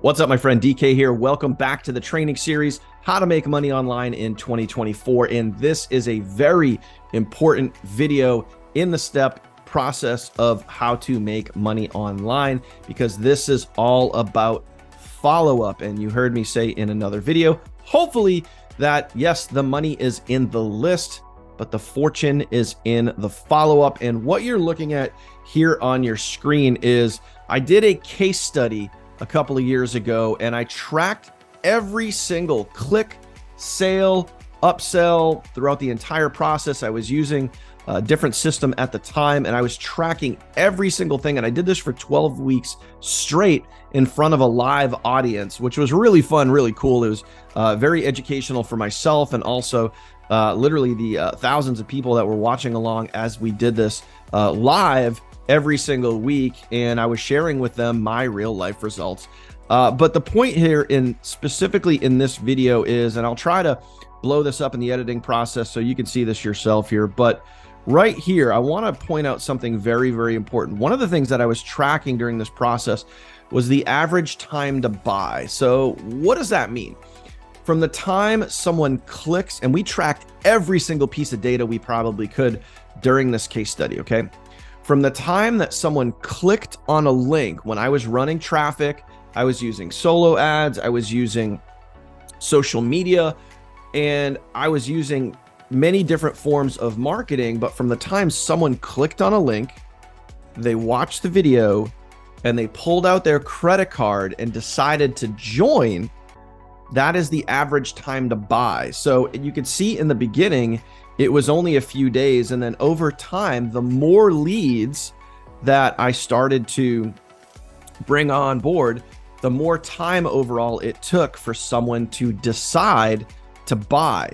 What's up, my friend? DK here. Welcome back to the training series, How to Make Money Online in 2024. And this is a very important video in the step process of how to make money online, because this is all about follow-up. And you heard me say in another video, hopefully, that yes, the money is in the list, but the fortune is in the follow-up. And what you're looking at here on your screen is I did a case study a couple of years ago, and I tracked every single click, sale, upsell throughout the entire process. I was using a different system at the time, and I was tracking every single thing. And I did this for 12 weeks straight in front of a live audience, which was really fun, really cool. It was very educational for myself, and also literally the thousands of people that were watching along as we did this live every single week, and I was sharing with them my real life results. But the point here specifically in this video is, and I'll try to blow this up in the editing process so you can see this yourself here, but right here, I want to point out something very, very important. One of the things that I was tracking during this process was the average time to buy. So what does that mean? From the time someone clicks, and we tracked every single piece of data we probably could during this case study, okay? From the time that someone clicked on a link, when I was running traffic, I was using solo ads, I was using social media, and I was using many different forms of marketing. But from the time someone clicked on a link, they watched the video, and they pulled out their credit card and decided to join, that is the average time to buy. So you can see in the beginning, it was only a few days. And then over time, the more leads that I started to bring on board, the more time overall it took for someone to decide to buy.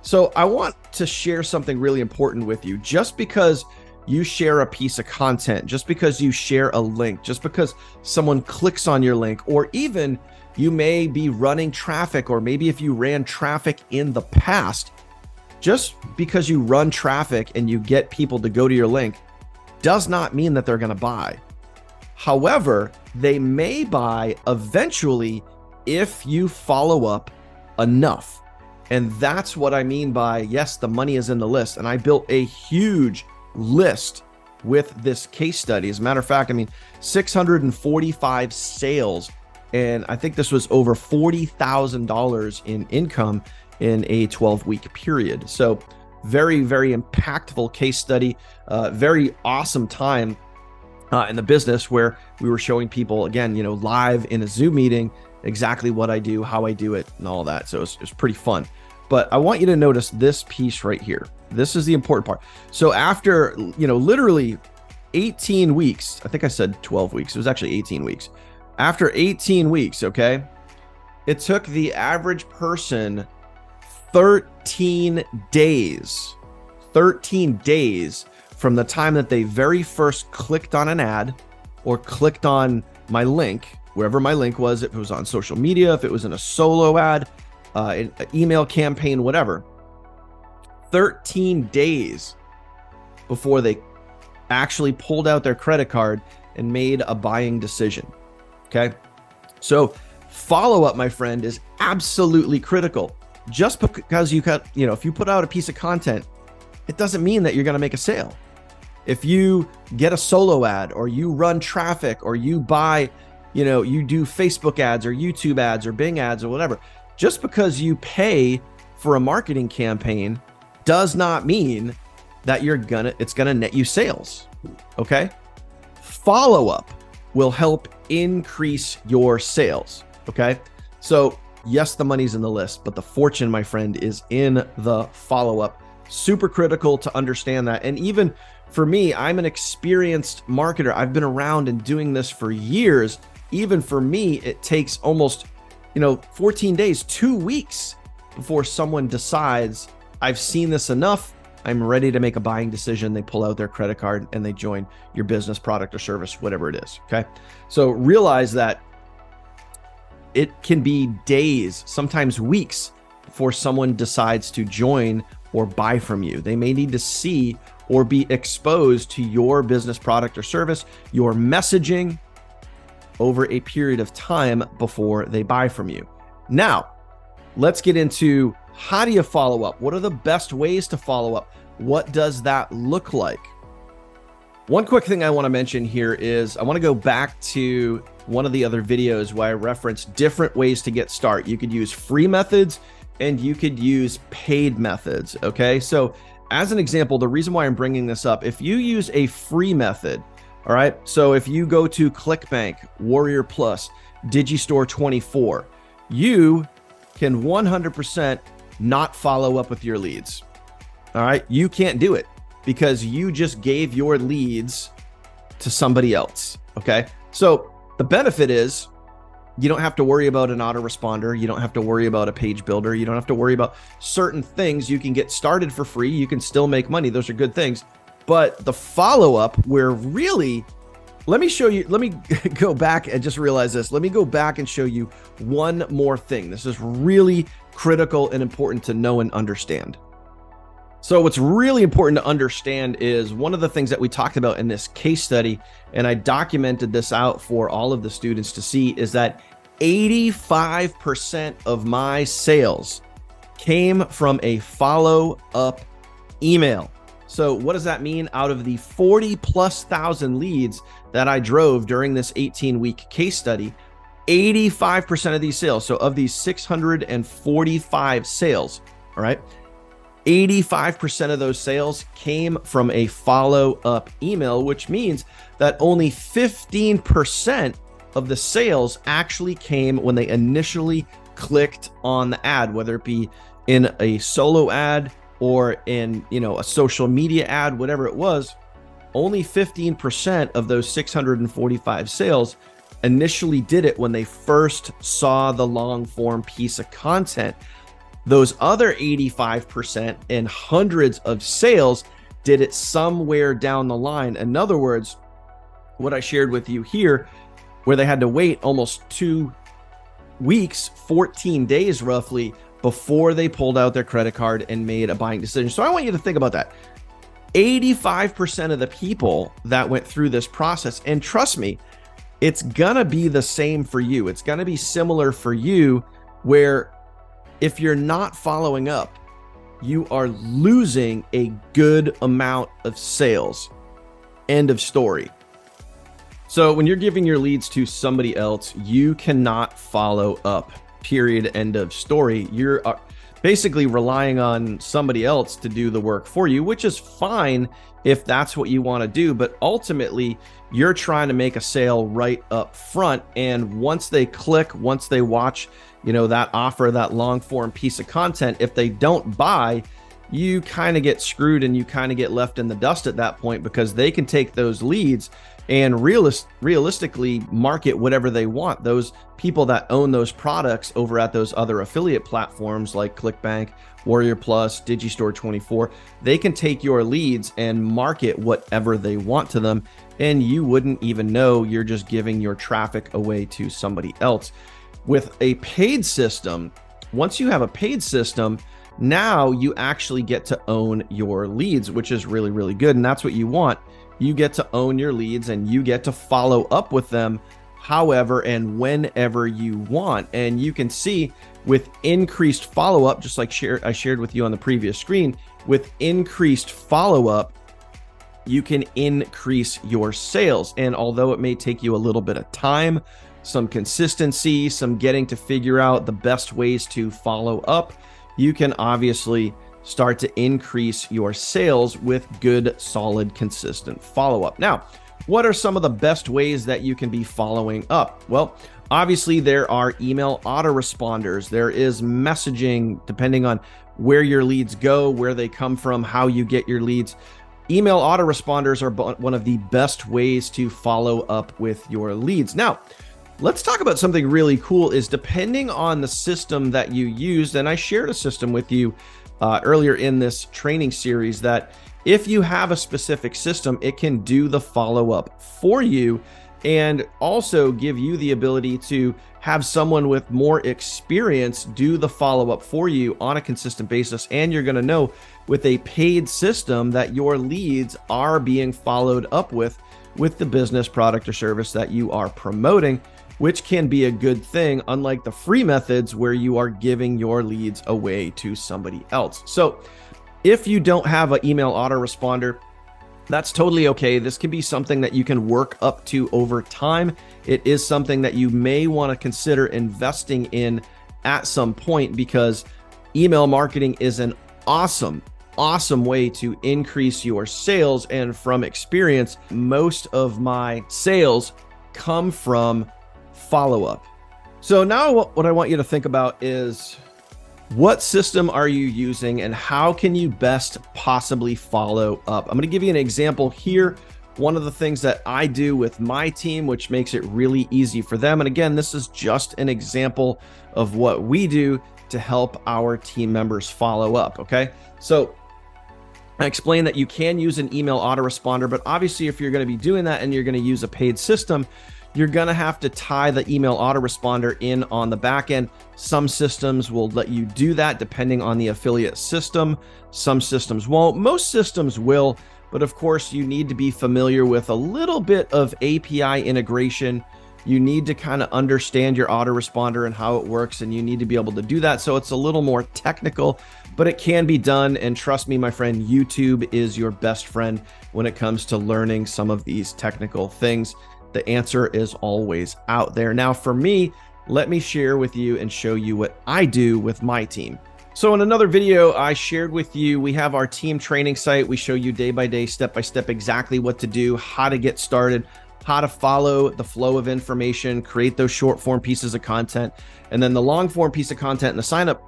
So I want to share something really important with you. Just because you share a piece of content, just because you share a link, just because someone clicks on your link, or even you may be running traffic, or maybe if you ran traffic in the past, just because you run traffic and you get people to go to your link does not mean that they're going to buy. However, they may buy eventually if you follow up enough. And that's what I mean by, yes, the money is in the list. And I built a huge list with this case study. As a matter of fact, 645 sales. And I think this was over $40,000 in income in a 12-week period. So very, very impactful case study, very awesome time in the business, where we were showing people, again, live in a Zoom meeting, exactly what I do, how I do it, and all that. So it's pretty fun. But I want you to notice this piece right here. This is the important part. So after, literally 18 weeks, I think I said 12 weeks. It was actually 18 weeks. After 18 weeks, okay, it took the average person 13 days from the time that they very first clicked on an ad or clicked on my link, wherever my link was, if it was on social media, if it was in a solo ad, an email campaign, whatever. 13 days before they actually pulled out their credit card and made a buying decision. Okay. So follow-up, my friend, is absolutely critical. Just because if you put out a piece of content, it doesn't mean that you're going to make a sale. If you get a solo ad, or you run traffic, or you buy, you do Facebook ads or YouTube ads or Bing ads or whatever, just because you pay for a marketing campaign does not mean that it's going to net you sales. Okay. Follow-up will help increase your sales. Okay. So yes, the money's in the list, but the fortune, my friend, is in the follow-up. Super critical to understand that. And even for me, I'm an experienced marketer. I've been around and doing this for years. Even for me, it takes almost, 14 days, 2 weeks before someone decides, I've seen this enough, I'm ready to make a buying decision. They pull out their credit card and they join your business, product, or service, whatever it is. Okay. So realize that it can be days, sometimes weeks, before someone decides to join or buy from you. They may need to see or be exposed to your business, product, or service, your messaging, over a period of time before they buy from you. Now, let's get into how do you follow up? What are the best ways to follow up? What does that look like? One quick thing I want to mention here is I want to go back to one of the other videos where I referenced different ways to get started. You could use free methods and you could use paid methods. Okay. So as an example, the reason why I'm bringing this up, if you use a free method, all right. So if you go to ClickBank, Warrior Plus, Digistore 24, you can 100% not follow up with your leads. All right. You can't do it because you just gave your leads to somebody else. Okay. So the benefit is you don't have to worry about an autoresponder. You don't have to worry about a page builder. You don't have to worry about certain things. You can get started for free. You can still make money. Those are good things. But the follow-up where really, let me show you, let me go back and just realize this. Let me go back and show you one more thing. This is really critical and important to know and understand. So what's really important to understand is one of the things that we talked about in this case study, and I documented this out for all of the students to see, is that 85% of my sales came from a follow-up email. So what does that mean? Out of the 40,000+ leads that I drove during this 18-week case study, 85% of these sales, so of these 645 sales, all right, 85% of those sales came from a follow-up email, which means that only 15% of the sales actually came when they initially clicked on the ad, whether it be in a solo ad or in, a social media ad, whatever it was. Only 15% of those 645 sales initially did it when they first saw the long form piece of content. Those other 85% and hundreds of sales did it somewhere down the line. In other words, what I shared with you here, where they had to wait almost 2 weeks, 14 days roughly, before they pulled out their credit card and made a buying decision. So I want you to think about that. 85% of the people that went through this process, and trust me, it's gonna be the same for you. It's gonna be similar for you, where if you're not following up, you are losing a good amount of sales. End of story. So when you're giving your leads to somebody else, you cannot follow up. Period. End of story. You're basically relying on somebody else to do the work for you, which is fine if that's what you want to do. But ultimately, you're trying to make a sale right up front. And once they click, once they watch, that offer, that long form piece of content, if they don't buy, you kind of get screwed and you kind of get left in the dust at that point, because they can take those leads and realistically market whatever they want. Those people that own those products over at those other affiliate platforms like ClickBank, Warrior Plus, Digistore 24, they can take your leads and market whatever they want to them, and you wouldn't even know. You're just giving your traffic away to somebody else. With a paid system, once you have a paid system, now you actually get to own your leads, which is really, really good. And that's what you want. You get to own your leads and you get to follow up with them however and whenever you want. And you can see with increased follow-up, just like I shared with you on the previous screen, with increased follow-up, you can increase your sales. And although it may take you a little bit of time, some consistency, some getting to figure out the best ways to follow up, you can obviously start to increase your sales with good, solid, consistent follow-up. Now, what are some of the best ways that you can be following up? Well, obviously there are email autoresponders. There is messaging, depending on where your leads go, where they come from, how you get your leads. Email autoresponders are one of the best ways to follow up with your leads. Now, let's talk about something really cool. Is depending on the system that you used, and I shared a system with you earlier in this training series, that if you have a specific system, it can do the follow-up for you and also give you the ability to have someone with more experience do the follow-up for you on a consistent basis. And you're going to know with a paid system that your leads are being followed up with the business, product, or service that you are promoting. which can be a good thing, unlike the free methods where you are giving your leads away to somebody else. So if you don't have an email autoresponder, that's totally okay. This can be something that you can work up to over time. It is something that you may want to consider investing in at some point, because email marketing is an awesome way to increase your sales. And from experience, most of my sales come from follow-up. So now what I want you to think about is, what system are you using and how can you best possibly follow up? I'm going to give you an example here. One of the things that I do with my team, which makes it really easy for them. And again, this is just an example of what we do to help our team members follow up. Okay. So I explained that you can use an email autoresponder, but obviously if you're going to be doing that and you're going to use a paid system, you're going to have to tie the email autoresponder in on the back end. Some systems will let you do that depending on the affiliate system. Some systems won't. Most systems will, but of course you need to be familiar with a little bit of API integration. You need to kind of understand your autoresponder and how it works, and you need to be able to do that. So it's a little more technical, but it can be done. And trust me, my friend, YouTube is your best friend when it comes to learning some of these technical things. The answer is always out there. Now, for me, let me share with you and show you what I do with my team. So in another video, I shared with you, we have our team training site. We show you day by day, step by step, exactly what to do, how to get started, how to follow the flow of information, create those short form pieces of content. And then the long form piece of content and the sign up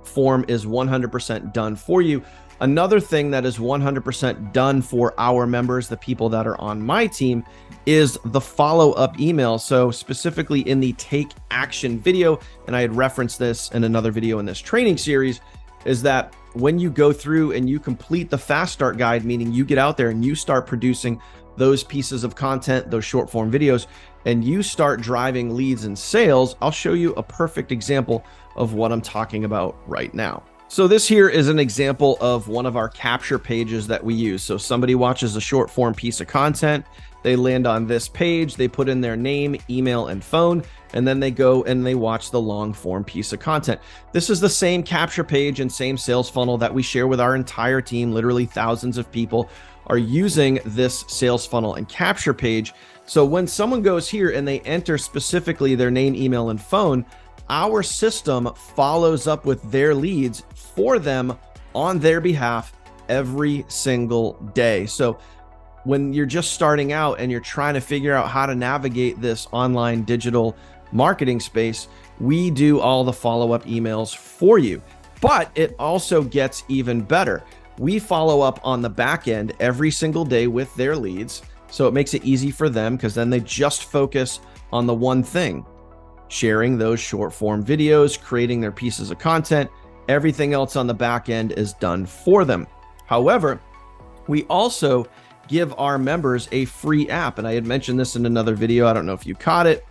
form is 100% done for you. Another thing that is 100% done for our members, the people that are on my team, is the follow-up email. So specifically in the take action video, and I had referenced this in another video in this training series, is that when you go through and you complete the fast start guide, meaning you get out there and you start producing those pieces of content, those short form videos, and you start driving leads and sales, I'll show you a perfect example of what I'm talking about right now. So this here is an example of one of our capture pages that we use. So somebody watches a short form piece of content, they land on this page, they put in their name, email, and phone, and then they go and they watch the long form piece of content. This is the same capture page and same sales funnel that we share with our entire team. Literally thousands of people are using this sales funnel and capture page. So when someone goes here and they enter specifically their name, email, and phone, our system follows up with their leads for them on their behalf every single day. So when you're just starting out and you're trying to figure out how to navigate this online digital marketing space, we do all the follow-up emails for you. But it also gets even better. We follow up on the back end every single day with their leads. So it makes it easy for them, because then they just focus on the one thing: sharing those short form videos, creating their pieces of content. Everything else on the back end is done for them. However, we also give our members a free app. And I had mentioned this in another video. I don't know if you caught it,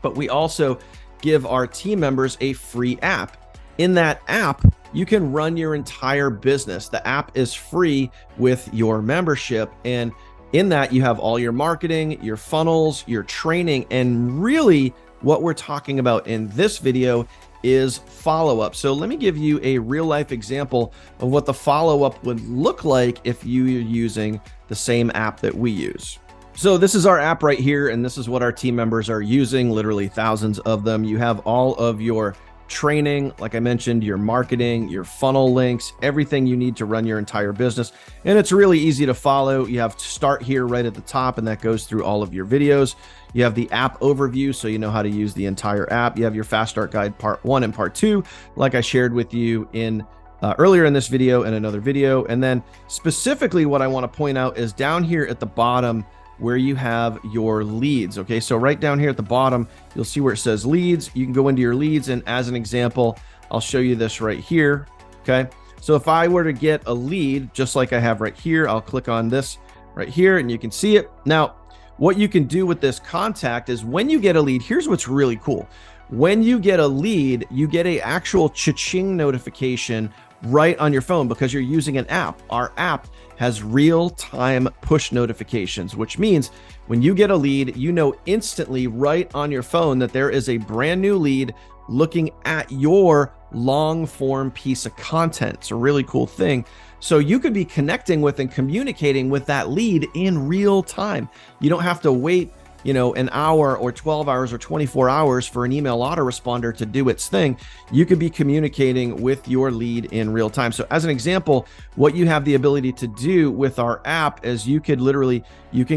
but we also give our team members a free app. In that app, you can run your entire business. The app is free with your membership. And in that, you have all your marketing, your funnels, your training, and really what we're talking about in this video is follow-up. So let me give you a real life example of what the follow-up would look like if you are using the same app that we use. So this is our app right here, and this is what our team members are using, literally thousands of them. You have all of your training, like I mentioned, your marketing, your funnel links, everything you need to run your entire business. And it's really easy to follow. You have start here right at the top, and that goes through all of your videos. You have the app overview, so you know how to use the entire app. You have your fast start guide part 1 and part 2, like I shared with you in earlier in this video and another video. And then specifically what I want to point out is down here at the bottom where you have your leads. Okay, so right down here at the bottom, you'll see where it says leads. You can go into your leads, and as an example, I'll show you this right here. Okay, so if I were to get a lead, just like I have right here, I'll click on this right here and you can see it. Now, what you can do with this contact is when you get a lead, here's what's really cool. When you get a lead, you get an actual cha-ching notification right on your phone because you're using an app. Our app has real-time push notifications, which means when you get a lead, you know instantly right on your phone that there is a brand new lead looking at your long form piece of content. It's a really cool thing. So you could be connecting with and communicating with that lead in real time. You don't have to wait, an hour or 12 hours or 24 hours for an email autoresponder to do its thing. You could be communicating with your lead in real time. So as an example, what you have the ability to do with our app is you can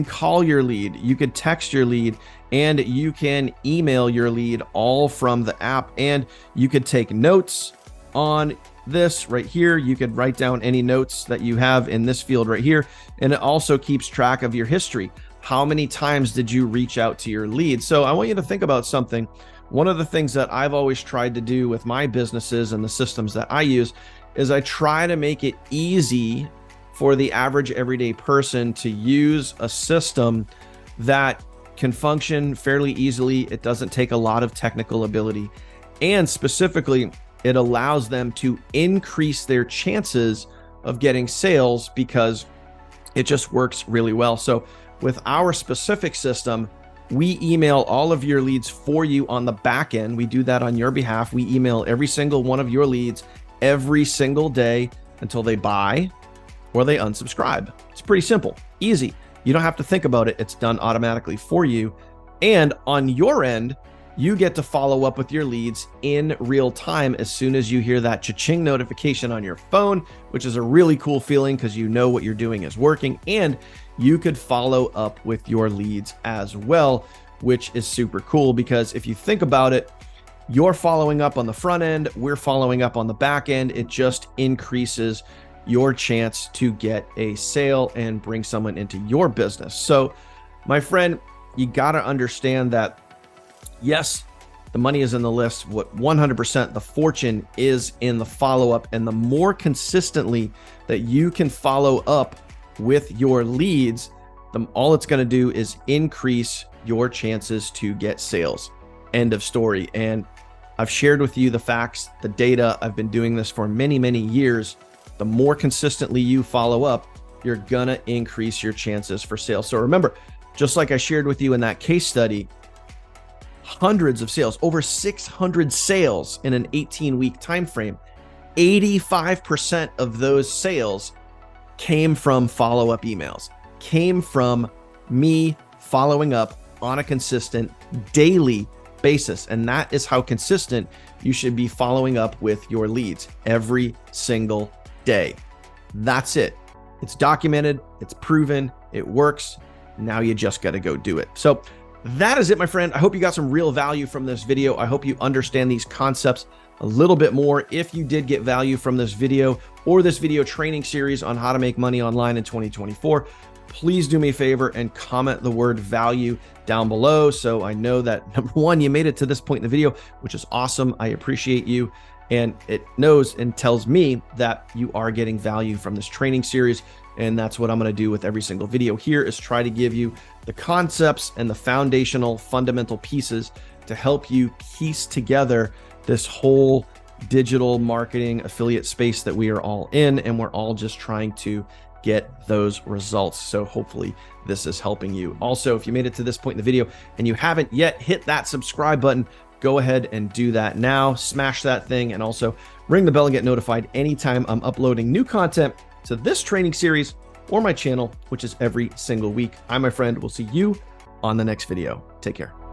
call your lead, you could text your lead, and you can email your lead all from the app. And you could take notes on this right here. You could write down any notes that you have in this field right here. And it also keeps track of your history. How many times did you reach out to your lead? So I want you to think about something. One of the things that I've always tried to do with my businesses and the systems that I use is I try to make it easy for the average everyday person to use a system that can function fairly easily. It doesn't take a lot of technical ability. And specifically, it allows them to increase their chances of getting sales because it just works really well. So with our specific system, we email all of your leads for you on the back end. We do that on your behalf. We email every single one of your leads every single day until they buy or they unsubscribe. It's pretty simple, easy. You don't have to think about it. It's done automatically for you. And on your end, you get to follow up with your leads in real time as soon as you hear that cha-ching notification on your phone, which is a really cool feeling because you know what you're doing is working. And you could follow up with your leads as well, which is super cool because if you think about it, you're following up on the front end, we're following up on the back end. It just increases your chance to get a sale and bring someone into your business. So my friend, you got to understand that yes, the money is in the list. What 100% the fortune is in the follow-up. And the more consistently that you can follow up with your leads, all it's going to do is increase your chances to get sales. End of story. And I've shared with you the facts, the data. I've been doing this for many, many years. The more consistently you follow up, you're going to increase your chances for sales. So remember, just like I shared with you in that case study, hundreds of sales, over 600 sales in an 18-week time frame. 85% of those sales came from follow-up emails, came from me following up on a consistent daily basis. And that is how consistent you should be following up with your leads every single day. That's it. It's documented, it's proven, it works. Now you just got to go do it. So that is it, my friend. I hope you got some real value from this video. I hope you understand these concepts a little bit more. If you did get value from this video or this video training series on how to make money online in 2024, please do me a favor and comment the word value down below. So I know that number one, you made it to this point in the video, which is awesome. I appreciate you. And it knows and tells me that you are getting value from this training series. And that's what I'm going to do with every single video here is try to give you the concepts and the foundational fundamental pieces to help you piece together this whole digital marketing affiliate space that we are all in. And we're all just trying to get those results. So hopefully this is helping you. Also, if you made it to this point in the video and you haven't yet hit that subscribe button, go ahead and do that now. Smash that thing and also ring the bell and get notified anytime I'm uploading new content to this training series or my channel, which is every single week. I, my friend, will see you on the next video. Take care.